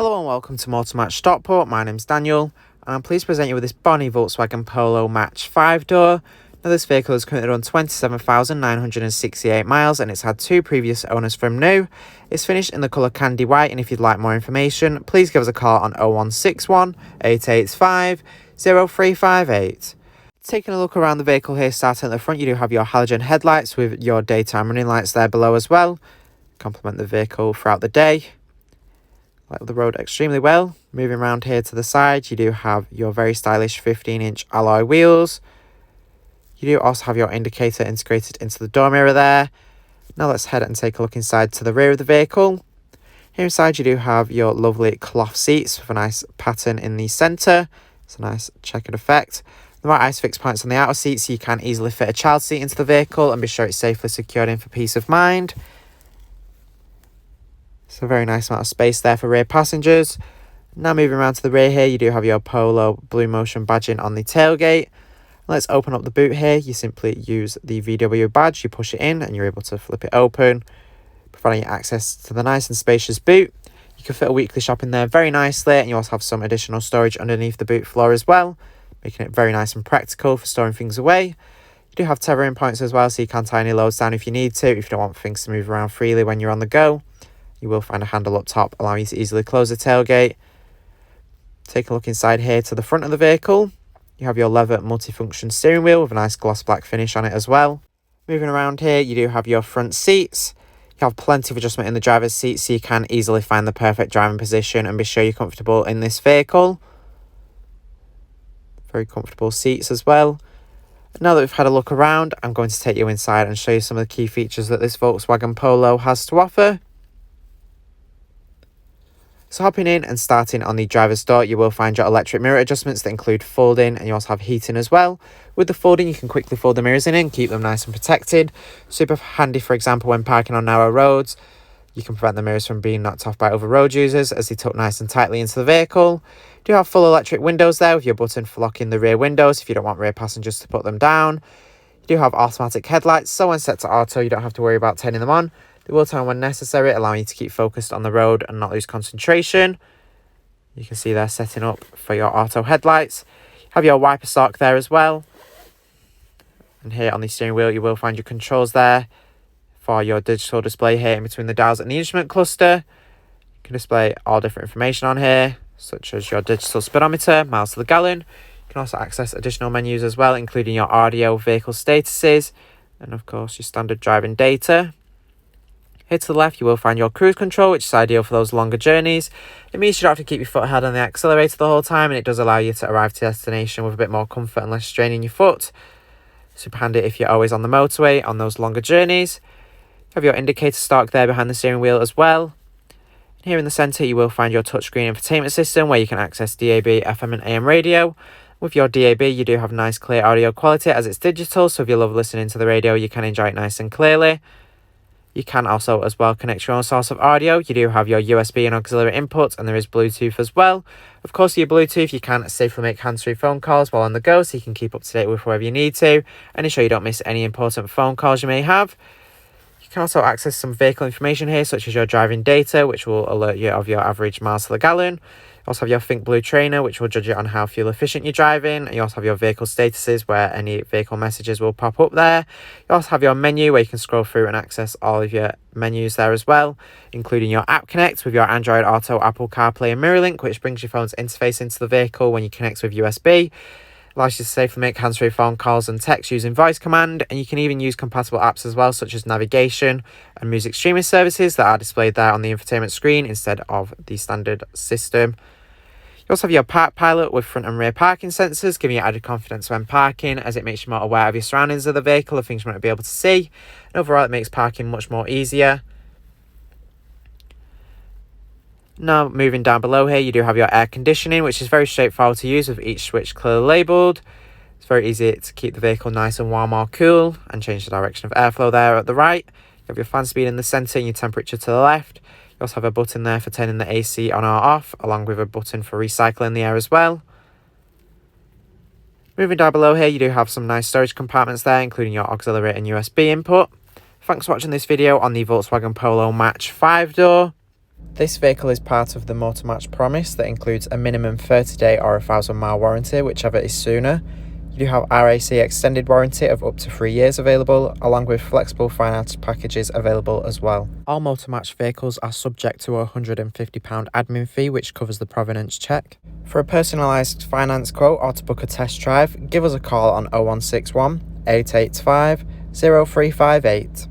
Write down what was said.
Hello and welcome to Motor Match Stockport. My name's Daniel and I'm pleased to present you with this bonny Volkswagen Polo Match 5-door. Now this vehicle has currently run 27,968 miles and it's had two previous owners from new. It's finished in the colour candy white, and if you'd like more information please give us a call on 0161 885 0358. Taking a look around the vehicle here, starting at the front, you do have your halogen headlights with your daytime running lights there below as well. Complement the vehicle throughout the day. Like the road extremely well. Moving around here to the side, you do have your very stylish 15-inch alloy wheels. You do also have your indicator integrated into the door mirror there. Now let's head and take a look inside to the rear of the vehicle. Here inside you do have your lovely cloth seats with a nice pattern in the centre. It's a nice checkered effect. The right ISOFIX points on the outer seat, so you can easily fit a child seat into the vehicle and be sure it's safely secured in for peace of mind. It's a very nice amount of space there for rear passengers. Now moving around to the rear here, you do have your Polo Blue Motion badging on the tailgate. Let's open up the boot here. You simply use the VW badge, you push it in and you're able to flip it open, providing you access to the nice and spacious boot. You can fit a weekly shop in there very nicely, and you also have some additional storage underneath the boot floor as well, making it very nice and practical for storing things away. You do have tethering points as well, so you can tie any loads down if you need to, if you don't want things to move around freely when you're on the go. You will find a handle up top allowing you to easily close the tailgate. Take a look inside here to the front of the vehicle. You have your leather multifunction steering wheel with a nice gloss black finish on it as well. Moving around here, you do have your front seats. You have plenty of adjustment in the driver's seat, so you can easily find the perfect driving position and be sure you're comfortable in this vehicle. Very comfortable seats as well. Now that we've had a look around, I'm going to take you inside and show you some of the key features that this Volkswagen Polo has to offer. So hopping in and starting on the driver's door, you will find your electric mirror adjustments that include folding, and you also have heating as well. With the folding, you can quickly fold the mirrors in and keep them nice and protected. Super handy, for example, when parking on narrow roads. You can prevent the mirrors from being knocked off by other road users as they tuck nice and tightly into the vehicle. You do have full electric windows there with your button for locking the rear windows if you don't want rear passengers to put them down. You do have automatic headlights, so when set to auto, you don't have to worry about turning them on. They will turn when necessary, allowing you to keep focused on the road and not lose concentration. You can see they're setting up for your auto headlights. You have your wiper stalk there as well. And here on the steering wheel, you will find your controls there for your digital display here in between the dials and the instrument cluster. You can display all different information on here, such as your digital speedometer, miles to the gallon. You can also access additional menus as well, including your audio, vehicle statuses, and of course your standard driving data. Here to the left, you will find your cruise control, which is ideal for those longer journeys. It means you don't have to keep your foot held on the accelerator the whole time, and it does allow you to arrive to your destination with a bit more comfort and less strain in your foot. Super handy if you're always on the motorway on those longer journeys. You have your indicator stalk there behind the steering wheel as well. And here in the centre, you will find your touchscreen infotainment system where you can access DAB, FM and AM radio. With your DAB, you do have nice clear audio quality as it's digital, so if you love listening to the radio, you can enjoy it nice and clearly. You can also as well connect your own source of audio. You do have your USB and auxiliary inputs, and there is Bluetooth as well. Of course, your Bluetooth, you can safely make hands-free phone calls while on the go, so you can keep up to date with wherever you need to and ensure you don't miss any important phone calls you may have. You can also access some vehicle information here, such as your driving data, which will alert you of your average miles to the gallon. You also have your Think Blue trainer, which will judge you on how fuel efficient you're driving. And you also have your vehicle statuses, where any vehicle messages will pop up there. You also have your menu, where you can scroll through and access all of your menus there as well, including your App Connect with your Android Auto, Apple CarPlay and MirrorLink, which brings your phone's interface into the vehicle when you connect with USB. Allows you to safely make hands-free phone calls and text using voice command, and you can even use compatible apps as well, such as navigation and music streaming services that are displayed there on the infotainment screen instead of the standard system. You also have your Park Pilot with front and rear parking sensors, giving you added confidence when parking, as it makes you more aware of your surroundings of the vehicle, of things you might not be able to see, and overall it makes parking much more easier. Now moving down below here, you do have your air conditioning, which is very straightforward to use with each switch clearly labelled. It's very easy to keep the vehicle nice and warm or cool, and change the direction of airflow there at the right. You have your fan speed in the centre and your temperature to the left. You also have a button there for turning the AC on or off, along with a button for recycling the air as well. Moving down below here, you do have some nice storage compartments there, including your auxiliary and USB input. Thanks for watching this video on the Volkswagen Polo Match 5-door. This vehicle is part of the Motor Match promise that includes a minimum 30-day or 1,000-mile warranty, whichever is sooner. You do have RAC extended warranty of up to 3 years available, along with flexible finance packages available as well. All Motor Match vehicles are subject to a £150 admin fee, which covers the provenance check. For a personalised finance quote or to book a test drive, give us a call on 0161 885 0358.